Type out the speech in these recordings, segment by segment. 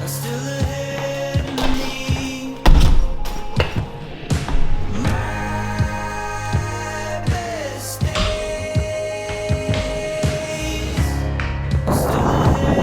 are still ahead of me. My best days are still ahead of me. My best days are still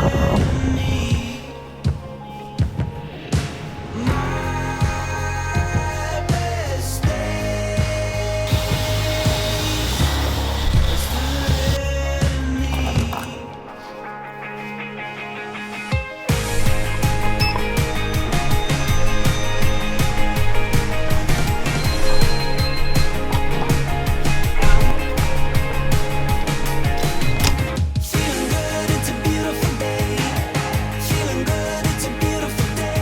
ahead of me. Feeling good, it's a beautiful day. Feeling good, it's a beautiful day.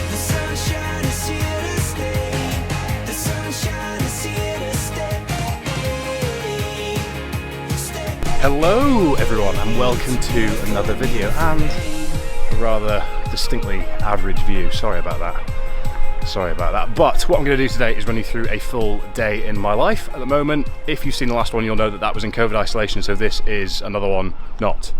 The sunshine is here to stay. The sunshine is here to stay. Hello everyone and welcome to another video and a rather distinctly average view. Sorry about that. But what I'm going to do today is run you through a full day in my life. At the moment, if you've seen the last one, you'll know that was in COVID isolation, so this is another one not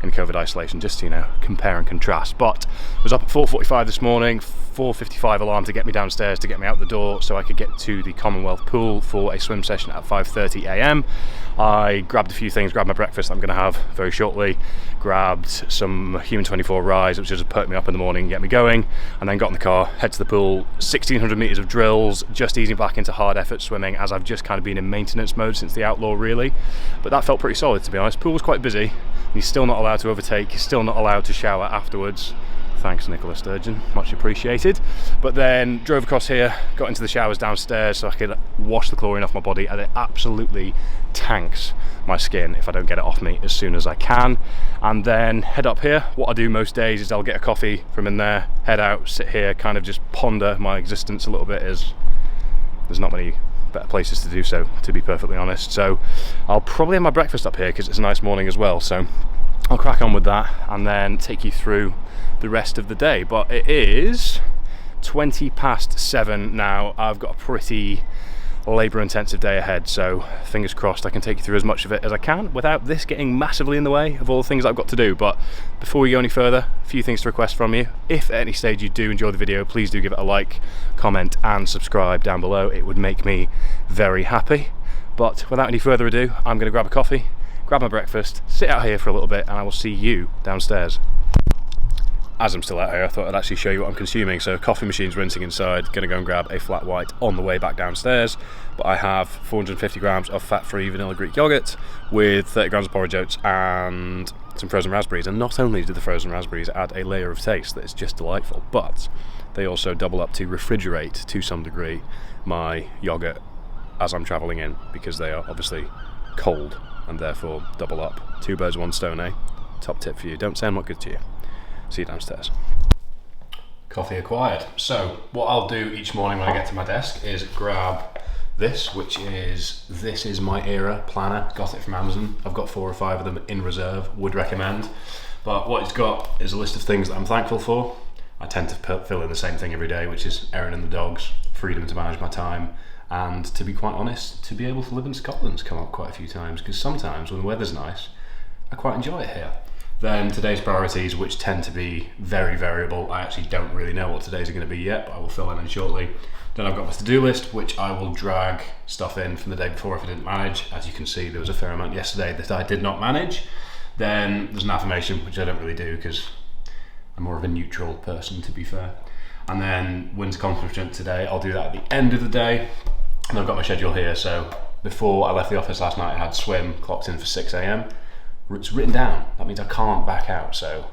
in COVID isolation, just to, compare and contrast. But I was up at 4:45 this morning, 4:55 alarm to get me downstairs, to get me out the door so I could get to the Commonwealth pool for a swim session at 5:30 a.m. I grabbed a few things, grabbed my breakfast that I'm going to have very shortly, grabbed some Human 24 Rise, which will just perk me up in the morning and get me going, and then got in the car, head to the pool, 1,600 metres of drills, just easing back into hard effort swimming as I've just kind of been in maintenance mode since the Outlaw really. But that felt pretty solid, to be honest. Pool was quite busy. You're still not allowed to overtake, you're still not allowed to shower afterwards. Thanks, Nicola Sturgeon, much appreciated. But then drove across here, got into the showers downstairs so I could wash the chlorine off my body, and it absolutely tanks my skin if I don't get it off me as soon as I can. And then head up here. What I do most days is I'll get a coffee from in there, head out, sit here, kind of just ponder my existence a little bit, as there's not many better places to do so, to be perfectly honest. So I'll probably have my breakfast up here because it's a nice morning as well, so I'll crack on with that and then take you through the rest of the day. But it is 7:20 now. I've got a pretty labour intensive day ahead, so fingers crossed I can take you through as much of it as I can without this getting massively in the way of all the things I've got to do. But before we go any further, a few things to request from you. If at any stage you do enjoy the video, please do give it a like, comment and subscribe down below. It would make me very happy. But without any further ado, I'm going to grab a coffee, grab my breakfast, sit out here for a little bit, and I will see you downstairs. As I'm still out here, I thought I'd actually show you what I'm consuming. So coffee machine's rinsing inside, gonna go and grab a flat white on the way back downstairs. But I have 450 grams of fat-free vanilla Greek yogurt with 30 grams of porridge oats and some frozen raspberries. And not only do the frozen raspberries add a layer of taste that is just delightful, but they also double up to refrigerate, to some degree, my yogurt as I'm traveling in, because they are obviously cold and therefore double up. Two birds, one stone, eh? Top tip for you. Don't say I'm not good to you. See you downstairs. Coffee acquired. So what I'll do each morning when I get to my desk is grab this, this is my Era planner. Got it from Amazon. I've got 4 or 5 of them in reserve, would recommend. But what it's got is a list of things that I'm thankful for. I tend to fill in the same thing every day, which is Erin and the dogs, freedom to manage my time, and to be quite honest, to be able to live in Scotland's come up quite a few times, because sometimes when the weather's nice, I quite enjoy it here. Then today's priorities, which tend to be very variable. I actually don't really know what today's are going to be yet, but I will fill in shortly. Then I've got my to-do list, which I will drag stuff in from the day before if I didn't manage. As you can see, there was a fair amount yesterday that I did not manage. Then there's an affirmation, which I don't really do because I'm more of a neutral person, to be fair. And then wins accomplishment today, I'll do that at the end of the day. And I've got my schedule here, so before I left the office last night, I had swim clocked in for 6 a.m. It's written down. That means I can't back out, so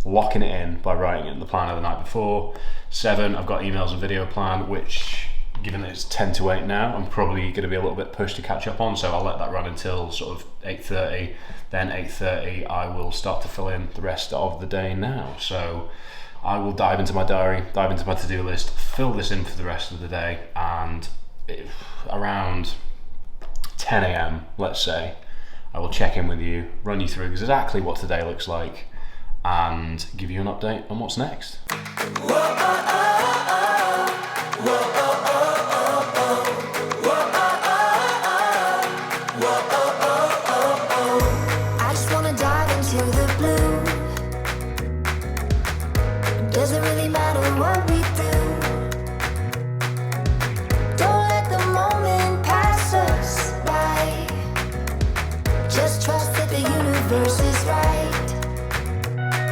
locking it in by writing it in the planner the night before. 7, I've got emails and video plan, which, given that it's 10 to 8 now, I'm probably going to be a little bit pushed to catch up on, so I'll let that run until sort of 8:30. Then 8:30 I will start to fill in the rest of the day now. So I will dive into my diary, dive into my to-do list, fill this in for the rest of the day, and around 10 a.m, let's say, I will check in with you, run you through exactly what today looks like, and give you an update on what's next. universe is right.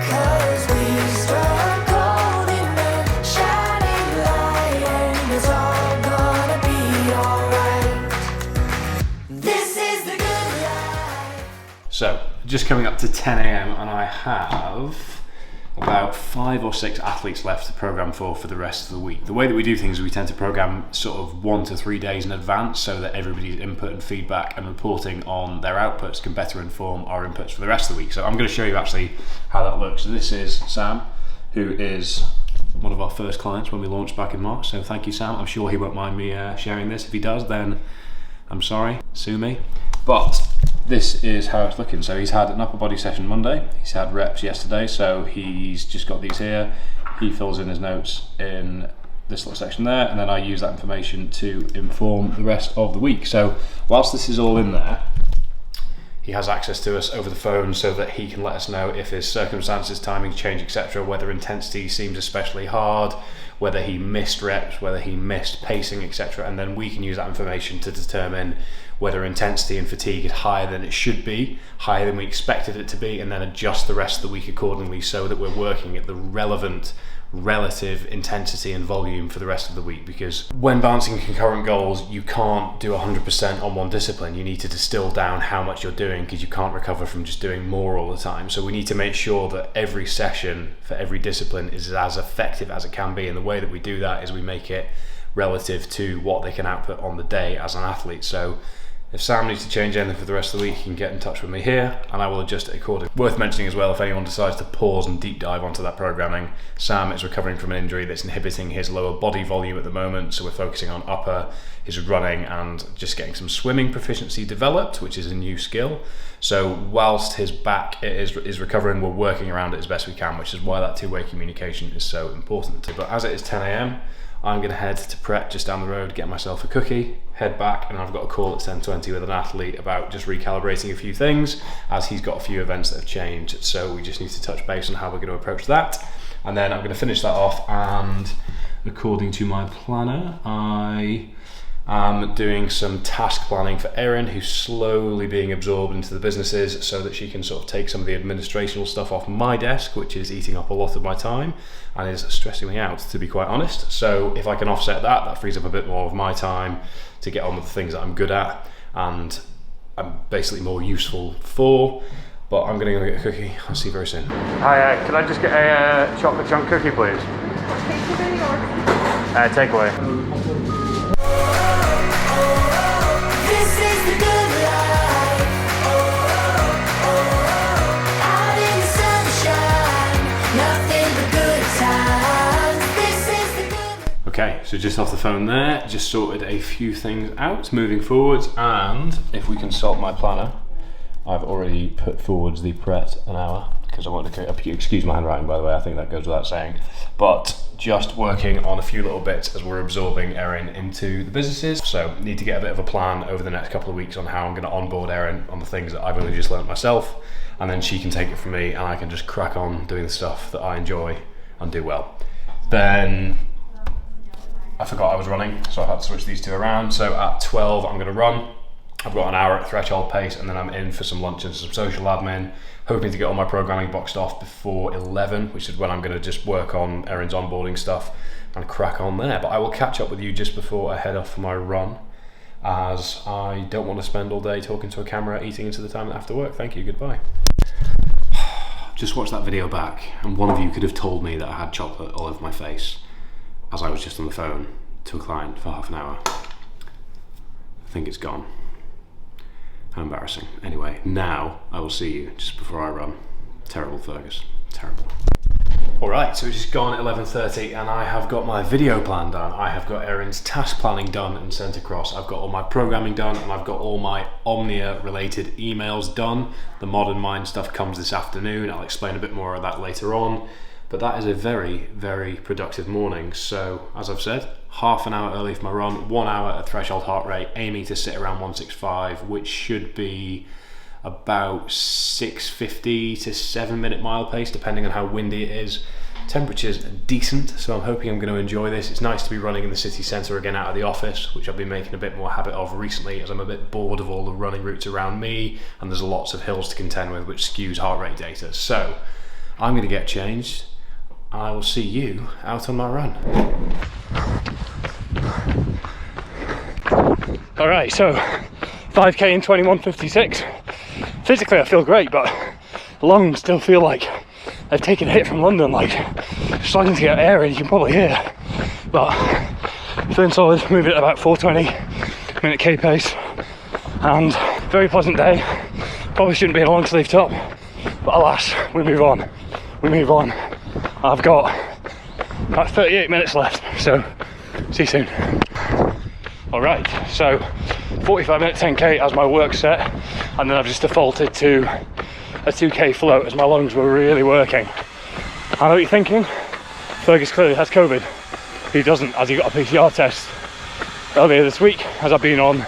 'Cause we struck gold in the shining light, and it's all gonna be alright. This is the good life. So, just coming up to 10 a.m. and I have about 5 or 6 athletes left to program for the rest of the week. The way that we do things is we tend to program sort of 1 to 3 days in advance so that everybody's input and feedback and reporting on their outputs can better inform our inputs for the rest of the week. So I'm going to show you actually how that looks. So this is Sam, who is one of our first clients when we launched back in March. So thank you, Sam. I'm sure he won't mind me sharing this. If he does, then I'm sorry, sue me. But this is how it's looking. So he's had an upper body session Monday, he's had reps yesterday, so he's just got these here. He fills in his notes in this little section there, and then I use that information to inform the rest of the week. So whilst this is all in there, he has access to us over the phone so that he can let us know if his circumstances, timings change, etc., whether intensity seems especially hard, whether he missed reps, whether he missed pacing, etc., and then we can use that information to determine whether intensity and fatigue is higher than it should be, higher than we expected it to be, and then adjust the rest of the week accordingly so that we're working at the relevant relative intensity and volume for the rest of the week. Because when balancing concurrent goals, you can't do 100% on one discipline. You need to distill down how much you're doing, because you can't recover from just doing more all the time. So we need to make sure that every session for every discipline is as effective as it can be, and the way that we do that is we make it relative to what they can output on the day as an athlete. So if Sam needs to change anything for the rest of the week, he can get in touch with me here and I will adjust it accordingly. Worth mentioning as well, if anyone decides to pause and deep dive onto that programming, Sam is recovering from an injury that's inhibiting his lower body volume at the moment, so we're focusing on upper, his running, and just getting some swimming proficiency developed, which is a new skill. So whilst his back is recovering, we're working around it as best we can, which is why that two-way communication is so important. But as it is 10 a.m, I'm going to head to Pret just down the road, get myself a cookie, head back, and I've got a call at 10:20 with an athlete about just recalibrating a few things, as he's got a few events that have changed. So we just need to touch base on how we're going to approach that. And then I'm going to finish that off, and according to my planner, I am doing some task planning for Erin, who's slowly being absorbed into the businesses so that she can sort of take some of the administrational stuff off my desk, which is eating up a lot of my time and is stressing me out, to be quite honest. So if I can offset that, that frees up a bit more of my time to get on with the things that I'm good at and I'm basically more useful for. But I'm going to go get a cookie. I'll see you very soon. Hi, can I just get a chocolate chunk cookie, please? Takeaway. This is the good life. Out in the sunshine, nothing but good times. This is the good. Okay, so just off the phone there, just sorted a few things out moving forwards, and if we consult my planner, I've already put forwards the Pret an hour because I want to, excuse my handwriting by the way, I think that goes without saying, but just working on a few little bits as we're absorbing Erin into the businesses. So need to get a bit of a plan over the next couple of weeks on how I'm going to onboard Erin on the things that I've only just learnt myself, and then she can take it from me and I can just crack on doing the stuff that I enjoy and do well. Then I forgot I was running, so I had to switch these two around. So at 12 I'm going to run. I've got an hour at threshold pace, and then I'm in for some lunch and some social admin, hoping to get all my programming boxed off before 11, which is when I'm going to just work on Erin's onboarding stuff and crack on there. But I will catch up with you just before I head off for my run, as I don't want to spend all day talking to a camera eating into the time that I have to work. Thank you, goodbye. Just watched that video back, and one of you could have told me that I had chocolate all over my face as I was just on the phone to a client for half an hour. I think it's gone. How embarrassing. Anyway, now I will see you just before I run. Terrible, Fergus. Terrible. Alright, so it's just gone at 11:30 and I have got my video plan done. I have got Erin's task planning done and sent across. I've got all my programming done, and I've got all my Omnia related emails done. The Modern Mind stuff comes this afternoon. I'll explain a bit more of that later on. But that is a very, very productive morning. So, as I've said, half an hour early for my run, 1 hour at threshold heart rate, aiming to sit around 165, which should be about 6:50 to 7 minute mile pace, depending on how windy it is. Temperature's decent, so I'm hoping I'm going to enjoy this. It's nice to be running in the city centre again out of the office, which I've been making a bit more habit of recently as I'm a bit bored of all the running routes around me, and there's lots of hills to contend with, which skews heart rate data. So I'm going to get changed, and I will see you out on my run. Alright, so 5k in 21:56. Physically I feel great, but lungs still feel like they've taken a hit from London, like struggling to get air in, you can probably hear. But feeling solid, moving at about 4:20 minute k pace, and very pleasant day. Probably shouldn't be in a long sleeve top, but alas, we move on. We move on. I've got about 38 minutes left, so see you soon. Alright, so 45 minute 10k as my work set, and then I've just defaulted to a 2k float as my lungs were really working. I know what you're thinking, Fergus clearly has COVID. He doesn't, as he got a PCR test earlier this week, as I've been on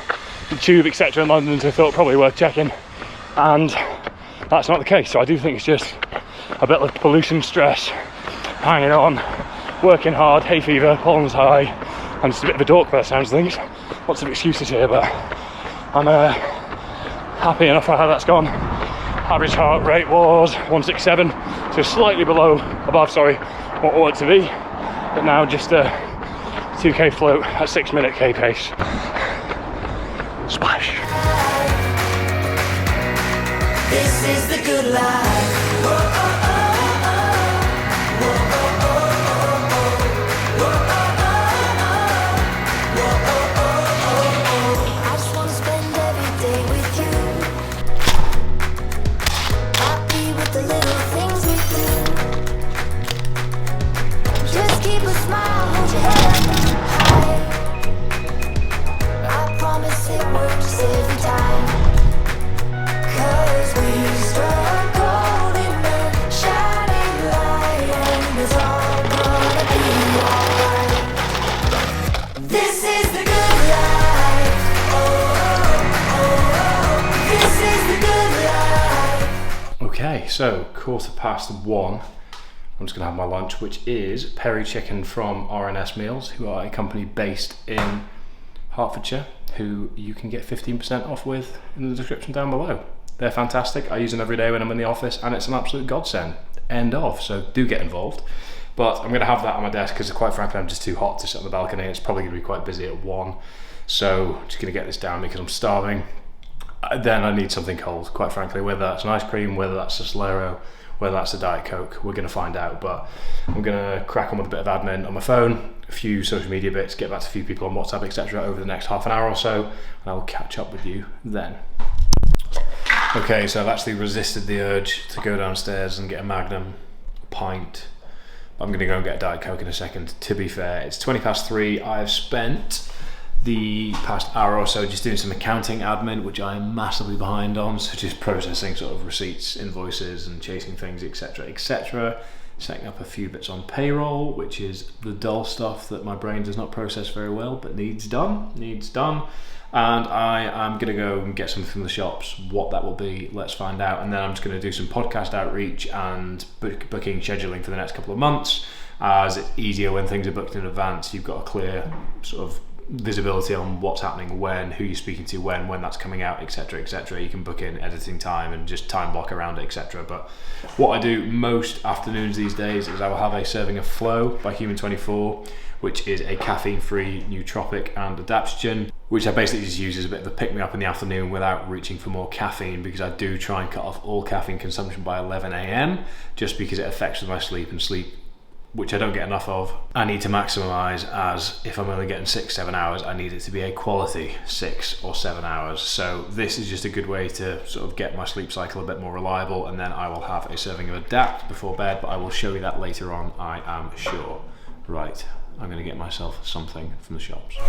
the tube etc in London, so I thought probably worth checking, and that's not the case. So I do think it's just a bit of pollution stress, hanging on, working hard, hay fever, pollen's high. I'm just a bit of a dork by the sounds of things. Lots of excuses here, but I'm happy enough for how that's gone. Average heart rate was 167, so slightly above, what I want it to be. But now just a 2k float at 6 minute k pace. Splash. This is the good life. Whoa, oh, oh, oh. Whoa, oh, oh, oh, oh. Whoa, oh, oh, oh. I just wanna spend every day with you. Happy with the little things we do. Just keep a smile, hold your head up high. I promise it works every time. 'Cause we struck gold in the shining light, and it's all gonna be alright. This is the good life. Oh, oh, oh. This is the good life. Okay, so 1:15. I'm just going to have my lunch, which is peri chicken from R&S Meals, who are a company based in Hertfordshire, who you can get 15% off with in the description down below. They're fantastic. I use them every day when I'm in the office, and it's an absolute godsend. End of. So do get involved. But I'm going to have that on my desk because, quite frankly, I'm just too hot to sit on the balcony. It's probably going to be quite busy at 1. So just going to get this down because I'm starving. Then I need something cold, quite frankly, whether that's an ice cream, whether that's a Solero, whether that's a Diet Coke. We're going to find out. But I'm going to crack on with a bit of admin on my phone, a few social media bits, get back to a few people on WhatsApp, etc. over the next half an hour or so, and I will catch up with you then. Okay, so I've actually resisted the urge to go downstairs and get a Magnum, a pint. I'm going to go and get a Diet Coke in a second. To be fair, it's 3:20. I've spent the past hour or so just doing some accounting admin, which I am massively behind on, so just processing sort of receipts, invoices, and chasing things, etc, etc. Setting up a few bits on payroll, which is the dull stuff that my brain does not process very well, but needs done. And I am going to go and get something from the shops. What that will be, let's find out. And then I'm just going to do some podcast outreach and booking scheduling for the next couple of months, as it's easier when things are booked in advance. You've got a clear sort of visibility on what's happening when, who you're speaking to when that's coming out, etc, etc. You can book in editing time and just time block around it, etc. But what I do most afternoons these days is I will have a serving of Flow by Human24, which is a caffeine-free nootropic and adaptogen, which I basically just use as a bit of a pick-me-up in the afternoon without reaching for more caffeine, because I do try and cut off all caffeine consumption by 11 a.m, just because it affects my sleep, and sleep, which I don't get enough of, I need to maximise, as if I'm only getting 6-7 hours, I need it to be a quality 6 or 7 hours. So this is just a good way to sort of get my sleep cycle a bit more reliable, and then I will have a serving of Adapt before bed, but I will show you that later on, I am sure. Right, I'm going to get myself something from the shops. Out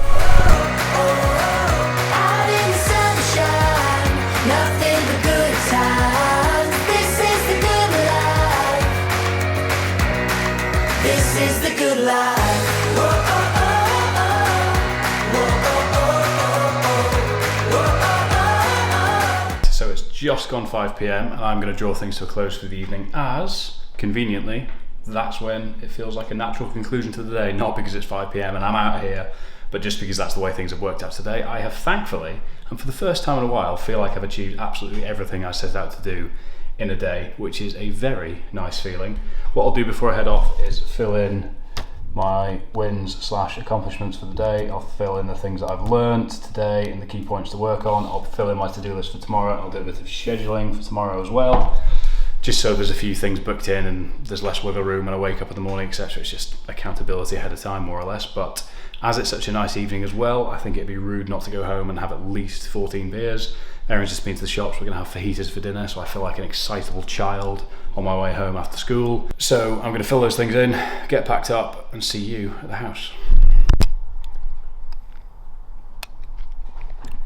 in the sunshine, nothing but good times. This is the good life. This is the good life. Whoa, oh, oh, oh. Whoa, oh, oh, oh, oh. So it's just gone 5 p.m, and I'm going to draw things to a close for the evening, as conveniently that's when it feels like a natural conclusion to the day, not because it's 5 p.m. and I'm out here, but just because that's the way things have worked out today. I have thankfully, and for the first time in a while, feel like I've achieved absolutely everything I set out to do in a day, which is a very nice feeling. What I'll do before I head off is fill in my wins/accomplishments for the day. I'll fill in the things that I've learned today and the key points to work on. I'll fill in my to-do list for tomorrow. I'll do a bit of scheduling for tomorrow as well, just so there's a few things booked in and there's less wiggle room when I wake up in the morning, etc. It's just accountability ahead of time, more or less. But as it's such a nice evening as well, I think it'd be rude not to go home and have at least 14 beers. Erin's just been to the shops. We're going to have fajitas for dinner, so I feel like an excitable child on my way home after school. So I'm going to fill those things in, get packed up, and see you at the house.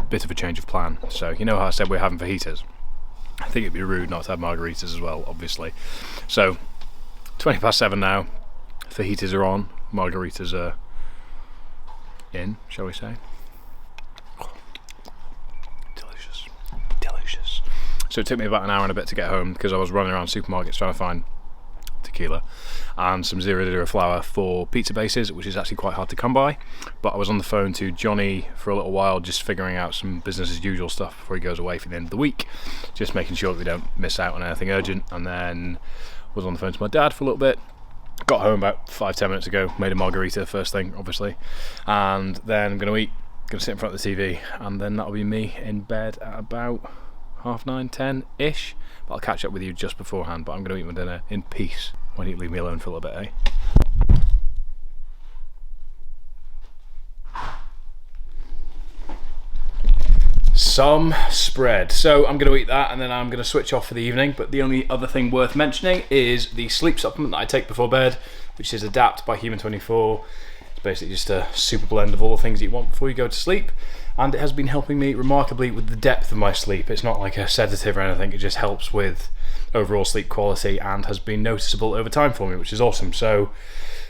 Bit of a change of plan. So you know how I said we're having fajitas? I think it'd be rude not to have margaritas as well, obviously. So 7:20 now. Fajitas are on. Margaritas are in, shall we say? Delicious. So it took me about an hour and a bit to get home because I was running around supermarkets trying to find tequila and some 0 flour for pizza bases, which is actually quite hard to come by. But I was on the phone to Johnny for a little while, just figuring out some business as usual stuff before he goes away for the end of the week, just making sure that we don't miss out on anything urgent. And then was on the phone to my dad for a little bit. Got home about 5-10 minutes ago, made a margarita first thing, obviously, and then I'm going to eat, going to sit in front of the TV, and then that'll be me in bed at about 9:30, 10-ish. But I'll catch up with you just beforehand, but I'm going to eat my dinner in peace. Why don't you leave me alone for a little bit, eh? Some spread. So I'm going to eat that and then I'm going to switch off for the evening. But the only other thing worth mentioning is the sleep supplement that I take before bed, which is Adapt by Human 24. It's basically just a super blend of all the things you want before you go to sleep. And it has been helping me remarkably with the depth of my sleep. It's not like a sedative or anything, it just helps with overall sleep quality and has been noticeable over time for me, which is awesome. So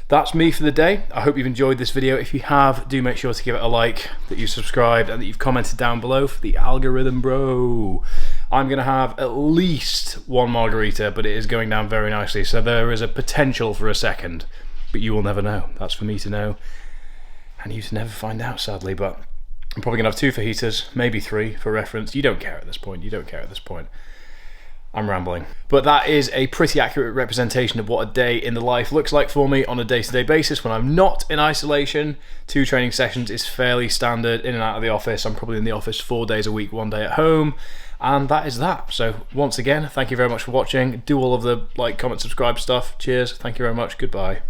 that's me for the day. I hope you've enjoyed this video. If you have, do make sure to give it a like, that you subscribed, and that you've commented down below for the algorithm, bro. I'm going to have at least one margarita, but it is going down very nicely, so there is a potential for a second, but you will never know. That's for me to know, and you to never find out, sadly. But I'm probably going to have 2 fajitas, maybe 3 for reference. You don't care at this point. I'm rambling. But that is a pretty accurate representation of what a day in the life looks like for me on a day-to-day basis when I'm not in isolation. 2 training sessions is fairly standard, in and out of the office. I'm probably in the office 4 days a week, 1 day at home. And that is that. So once again, thank you very much for watching. Do all of the like, comment, subscribe stuff. Cheers. Thank you very much. Goodbye.